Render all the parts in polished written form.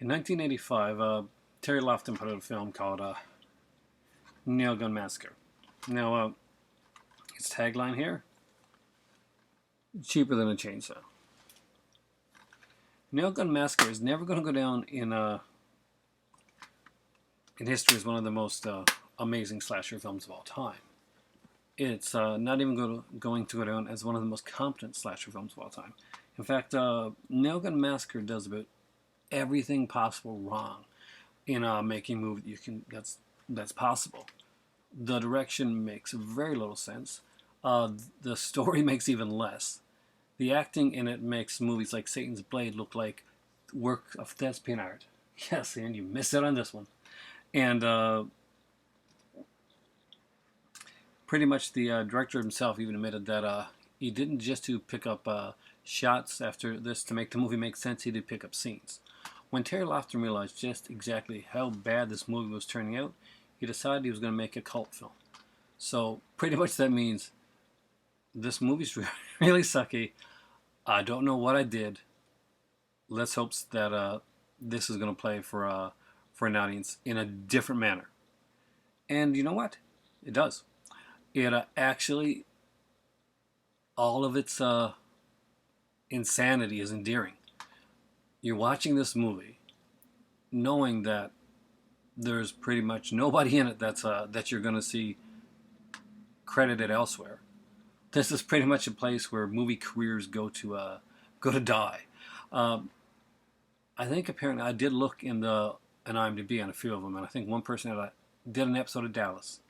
In 1985, Terry Lofton put out a film called Nail Gun Massacre. Now, its tagline here: cheaper than a chainsaw. Nail Gun Massacre is never going to go down in history as one of the most amazing slasher films of all time. It's not even going to go down as one of the most competent slasher films of all time. In fact, Nail Gun Massacre does about everything possible wrong in making a movie that's possible. The direction makes very little sense. The story makes even less. The acting in it makes movies like Satan's Blade look like work of thespian art. Yes, and you missed out on this one. And pretty much the director himself even admitted that he didn't just to pick up shots after this to make the movie make sense. He did pick up scenes. When Terry Lofton realized just exactly how bad this movie was turning out, he decided he was going to make a cult film. So pretty much that means this movie's really sucky. I don't know what I did. Let's hope that this is going to play for an audience in a different manner. And you know what? It does. It actually, all of its insanity is endearing. You're watching this movie knowing that there's pretty much nobody in it that you're going to see credited elsewhere. This is pretty much a place where movie careers go to die. I think apparently I did look in an IMDb on a few of them, and I think one person did an episode of Dallas.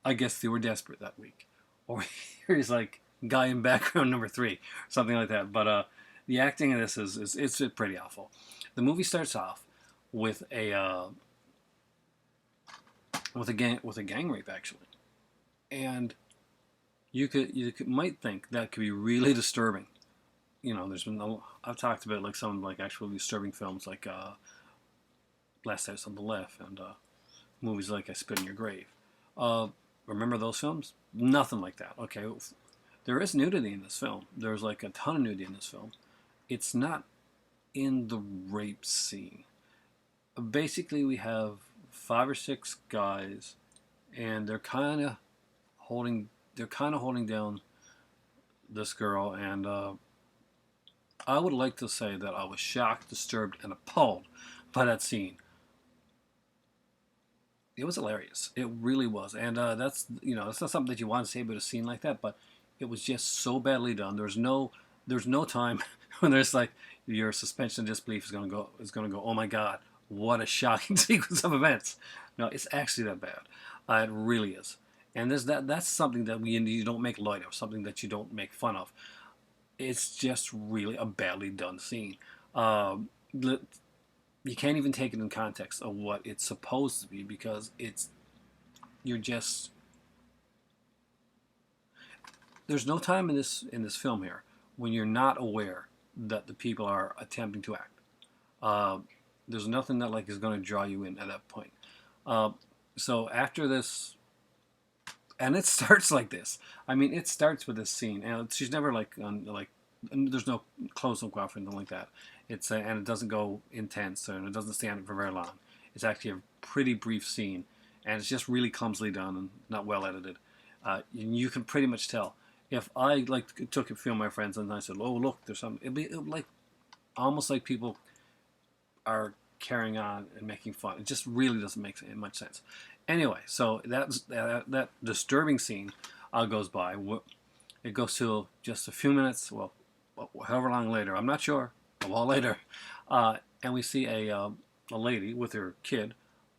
I guess they were desperate that week, or he's like guy in background number 3, something like that. But the acting in this is pretty awful. The movie starts off with a gang rape actually, and you might think that could be really disturbing. You know, I've talked about like some like actually disturbing films like Last House on the Left and movies like I Spit in Your Grave. Remember those films? Nothing like that. Okay, there is nudity in this film. There's like a ton of nudity in this film. It's not in the rape scene. Basically, we have 5 or 6 guys, and they're kind of holding down this girl, and I would like to say that I was shocked, disturbed, and appalled by that scene. It was hilarious. It really was, and that's it's not something that you want to say about a scene like that, but it was just so badly done. There's no time when there's like your suspension of disbelief is going to go. Oh my God, what a shocking sequence of events! No, it's actually that bad. It really is, and that's something that you don't make light of, something that you don't make fun of. It's just really a badly done scene. You can't even take it in context of what it's supposed to be because there's no time in this film here when you're not aware that the people are attempting to act. There's nothing that like is going to draw you in at that point. So after this, and it starts like this. I mean, it starts with this scene, and she's never there's no close up or anything like that. It's and it doesn't go intense, and it doesn't stand for very long. It's actually a pretty brief scene, and it's just really clumsily done and not well edited. And you can pretty much tell. If I took a few of my friends and I said, "Oh, look, there's something," it'd be like almost like people are carrying on and making fun. It just really doesn't make much sense. Anyway, so that disturbing scene goes by. It goes to just a few minutes, well, however long later. I'm not sure. A while later, and we see a lady with her kid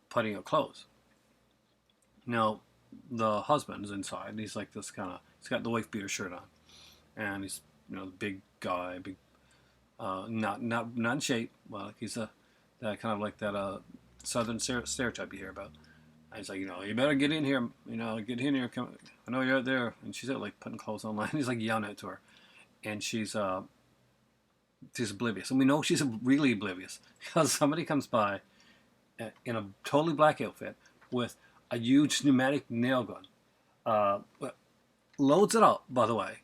putting out clothes. Now, the husband is inside. He's like this kind of. He's got the wife beater shirt on, and he's the big guy, not in shape. Well, he's that kind of like that southern stereotype you hear about. And he's like, you better get in here. Get in here. Come, I know you're out there. And she's out like putting clothes on. He's like yelling out to her, and she's oblivious, and we know she's really oblivious because somebody comes by in a totally black outfit with a huge pneumatic nail gun, loads it up, by the way,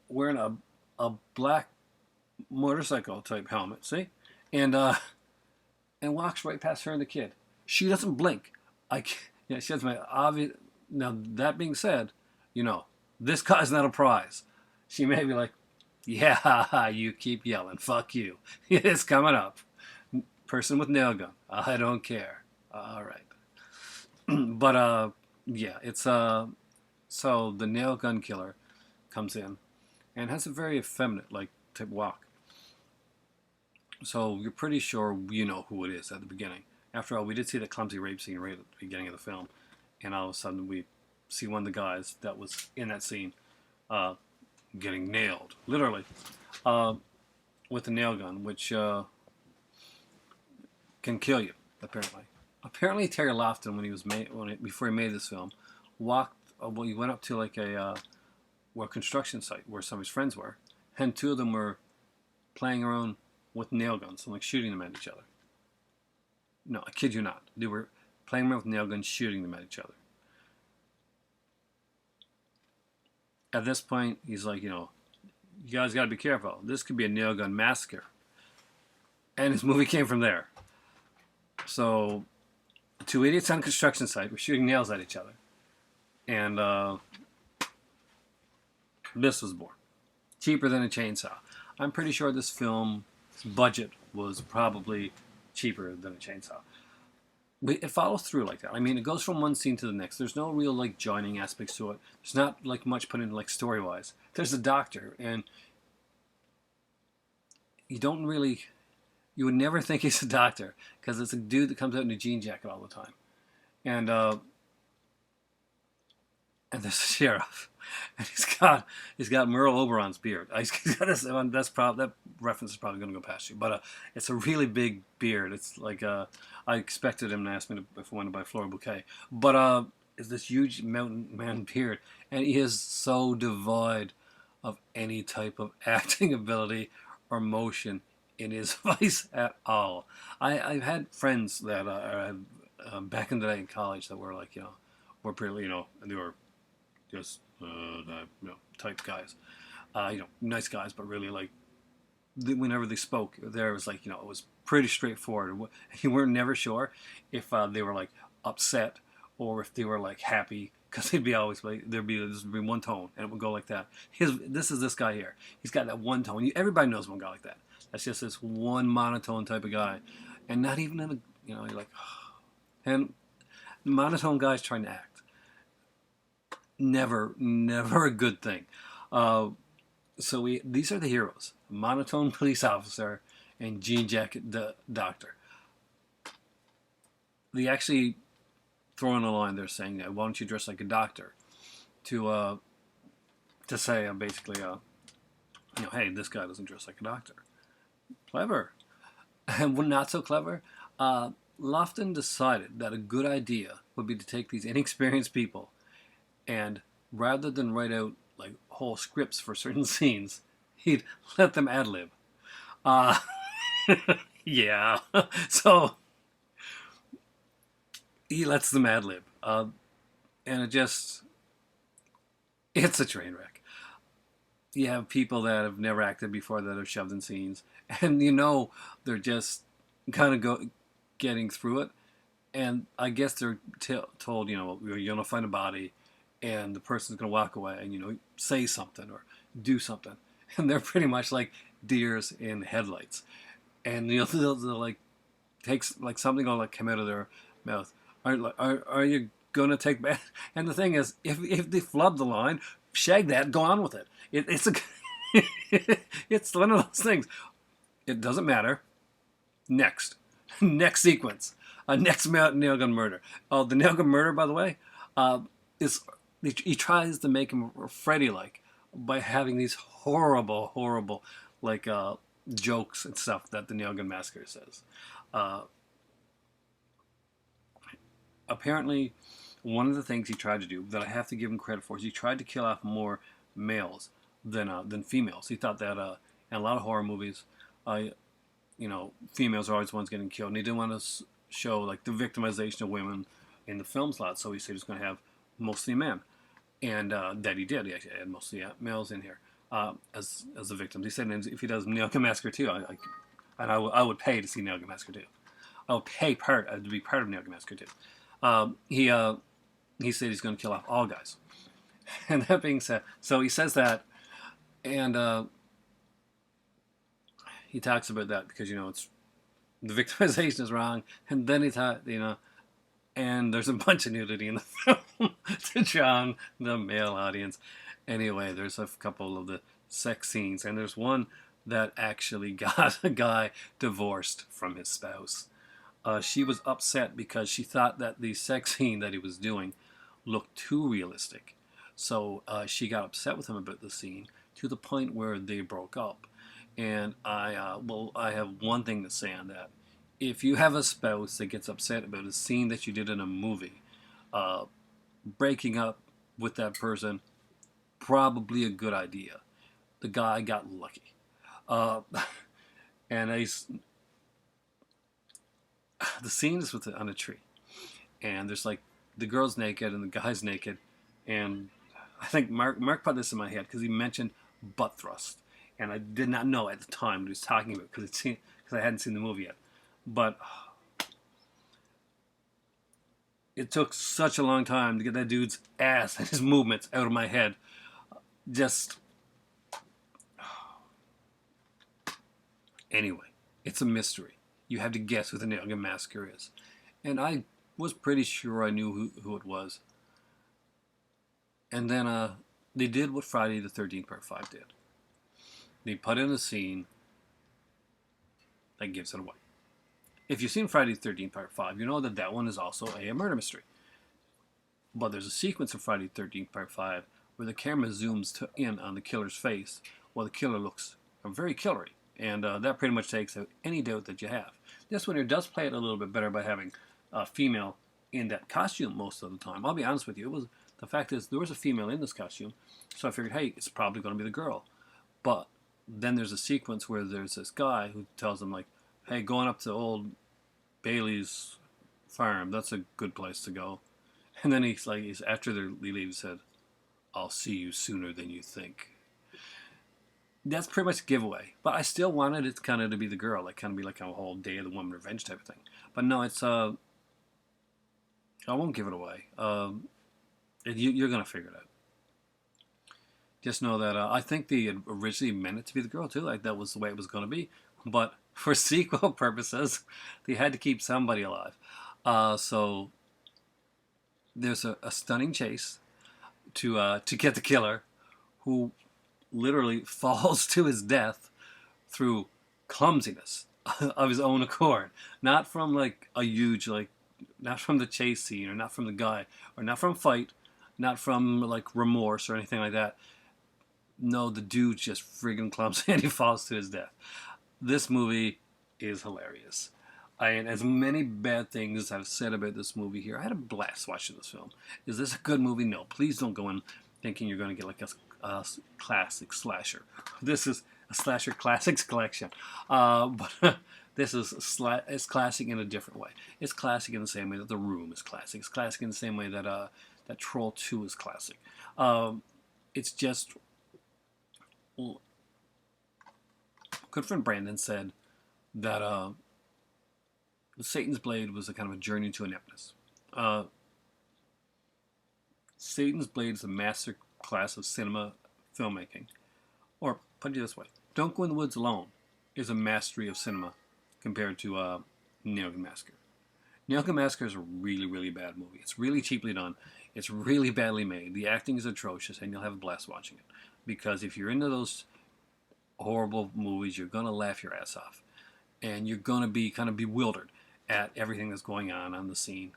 wearing a black motorcycle type helmet. See, and and walks right past her and the kid. She doesn't blink. Yeah, she has my obvious. Now that being said, you know, this guy's not a prize. She may be like, yeah, you keep yelling, fuck you. It's coming up. Person with nail gun. I don't care. All right. But yeah, it's so the nail gun killer comes in and has a very effeminate like type walk. So you're pretty sure you know who it is at the beginning. After all, we did see the clumsy rape scene right at the beginning of the film, and all of a sudden we see one of the guys that was in that scene uh, getting nailed, literally, uh, with a nail gun, which can kill you. Apparently, Terry Lofton, when he was before he made this film, walked. Well, he went up to like a construction site where some of his friends were, and two of them were playing around with nail guns and like shooting them at each other. No, I kid you not. They were playing around with nail guns, shooting them at each other. At this point, he's like, you know, you guys got to be careful. This could be a nail gun massacre. And his movie came from there. So, two idiots on a construction site were shooting nails at each other. And this was born. Cheaper than a chainsaw. I'm pretty sure this film's budget was probably cheaper than a chainsaw. But it follows through like that. I mean, it goes from one scene to the next. There's no real like joining aspects to it. There's not like much put in like story wise. There's a doctor, and you don't really, you would never think he's a doctor because it's a dude that comes out in a jean jacket all the time, and and there's a sheriff, and he's got Merle Oberon's beard. He's got this, that reference is probably going to go past you, but it's a really big beard. It's like I expected him to ask me if I wanted to buy a floral bouquet, but it's this huge mountain man beard, and he is so devoid of any type of acting ability or motion in his voice at all. I've had friends that back in the day in college that were like, you know, were pretty, you know, and they were just you know, type guys, you know, nice guys, but really like whenever they spoke, there was like, you know, it was pretty straightforward. You weren't never sure if they were like upset or if they were like happy, because they'd be always like there'd be one tone and it would go like that. This is this guy here. He's got that one tone. Everybody knows one guy like that. That's just this one monotone type of guy, and not even in a, you know, you're like, oh. And monotone guys trying to act. Never a good thing. These are the heroes: monotone police officer and jean jacket doctor. They actually throw in a line there saying that, "Why don't you dress like a doctor?" To say basically, you know, hey, this guy doesn't dress like a doctor. Clever, and not so clever. Lofton decided that a good idea would be to take these inexperienced people and rather than write out like whole scripts for certain scenes, he'd let them ad lib. Uh, yeah. So he lets them ad lib. And it's a train wreck. You have people that have never acted before that are shoved in scenes, and you know they're just kind of getting through it. And I guess they're told, you know, you're going to find a body, and the person's going to walk away and, you know, say something or do something. And they're pretty much like deers in headlights. And, you know, they'll like, takes like something will like come out of their mouth. Are you going to take back? And the thing is, if they flub the line, shag that, go on with it. It's it's one of those things. It doesn't matter. Next sequence. Next nail gun murder. Oh, the nail gun murder, by the way, is he tries to make him Freddy-like by having these horrible, like jokes and stuff that the Nail Gun Massacre says. Apparently, one of the things he tried to do that I have to give him credit for is he tried to kill off more males than females. He thought that in a lot of horror movies, you know, females are always the ones getting killed, and he didn't want to show like the victimization of women in the film slot, so he said he was going to have mostly men, and that he did. He actually had mostly males in here as the victims. He said if he does Nail Gun Massacre too, and I would pay to see Nail Gun Massacre 2. I would pay to be part of Nail Gun Massacre 2. He said he's going to kill off all guys. And that being said, so he says that, and he talks about that because it's the victimization is wrong, and then he thought and there's a bunch of nudity in the film to drown the male audience. Anyway, there's a couple of the sex scenes, and there's one that actually got a guy divorced from his spouse. She was upset because she thought that the sex scene that he was doing looked too realistic. So she got upset with him about the scene to the point where they broke up. And I have one thing to say on that. If you have a spouse that gets upset about a scene that you did in a movie, breaking up with that person, probably a good idea. The guy got lucky. And the scene is on a tree. And there's like the girl's naked and the guy's naked. And I think Mark put this in my head because he mentioned butt thrust. And I did not know at the time what he was talking about because I hadn't seen the movie yet. But it took such a long time to get that dude's ass and his movements out of my head. Just anyway, it's a mystery. You have to guess who the Nail Gun Massacre is, and I was pretty sure I knew who it was. And then they did what Friday the 13th Part 5 did. They put in a scene that gives it away. If you've seen Friday the 13th Part 5, you know that one is also a murder mystery. But there's a sequence of Friday the 13th Part 5 where the camera zooms in on the killer's face while the killer looks very killery. And that pretty much takes out any doubt that you have. This one here does play it a little bit better by having a female in that costume most of the time. I'll be honest with you. The fact is, there was a female in this costume, so I figured, hey, it's probably going to be the girl. But then there's a sequence where there's this guy who tells them, like, hey, going up to old Bailey's farm, that's a good place to go. And then after they leave, he said, I'll see you sooner than you think. That's pretty much a giveaway. But I still wanted it kind of to be the girl, like kind of be like a whole Day of the Woman Revenge type of thing. But no, it's I won't give it away. You're gonna figure it out. Just know that I think they originally meant it to be the girl too. Like that was the way it was going to be. But for sequel purposes, they had to keep somebody alive. So there's a stunning chase to get the killer, who literally falls to his death through clumsiness of his own accord, not from like a huge not from the chase scene, or not from the guy, or not from fight, not from like remorse or anything like that. No, the dude's just friggin' clumsy and he falls to his death. This movie is hilarious. And as many bad things as I've said about this movie here, I had a blast watching this film. Is this a good movie? No. Please don't go in thinking you're going to get like a classic slasher. This is a slasher classics collection. But this is it's classic in a different way. It's classic in the same way that The Room is classic. It's classic in the same way that that Troll 2 is classic. It's just... good friend Brandon said that Satan's Blade was a kind of a journey to ineptness. Satan's Blade is a master class of cinema filmmaking. Or, put it this way, Don't Go in the Woods Alone is a mastery of cinema compared to Nail Gun Massacre. Nail Gun Massacre is a really, really bad movie. It's really cheaply done. It's really badly made. The acting is atrocious, and you'll have a blast watching it. Because if you're into those horrible movies, you're going to laugh your ass off. And you're going to be kind of bewildered at everything that's going on the scene.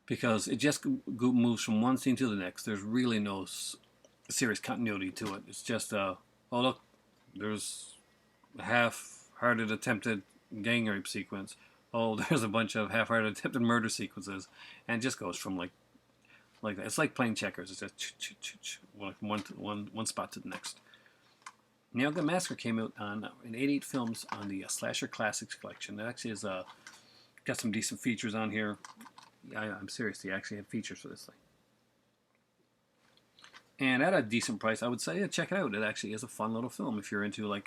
Because it just moves from one scene to the next. There's really no serious continuity to it. It's just, oh look, there's a half-hearted attempted gang rape sequence. Oh, there's a bunch of half-hearted attempted murder sequences. And it just goes from like that. It's like playing checkers. It's just one spot to the next. Nail Gun Massacre came out in 88 films on the Slasher Classics collection. It actually has got some decent features on here. I'm serious. They actually have features for this thing. And at a decent price, I would say, yeah, check it out. It actually is a fun little film if you're into like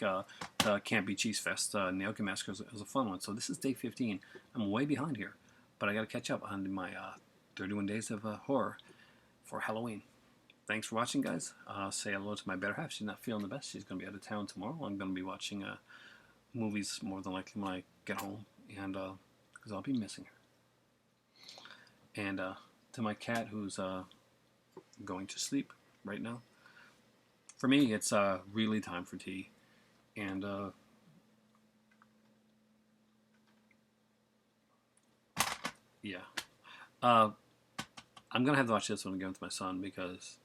Campy Cheese Fest. Naoki Massacre is a fun one. So this is day 15. I'm way behind here, but I got to catch up on my 31 days of horror for Halloween. Thanks for watching, guys. Say hello to my better half. She's not feeling the best. She's going to be out of town tomorrow. I'm going to be watching movies more than likely when I get home, and because I'll be missing her. And to my cat, who's going to sleep right now. For me, it's really time for tea, and yeah, I'm gonna have to watch this one again with my son because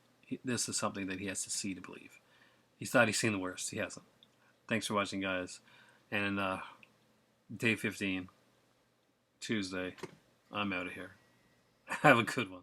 this is something that he has to see to believe. He thought he's seen the worst. He hasn't. Thanks for watching, guys. And day 15, Tuesday, I'm out of here. Have a good one.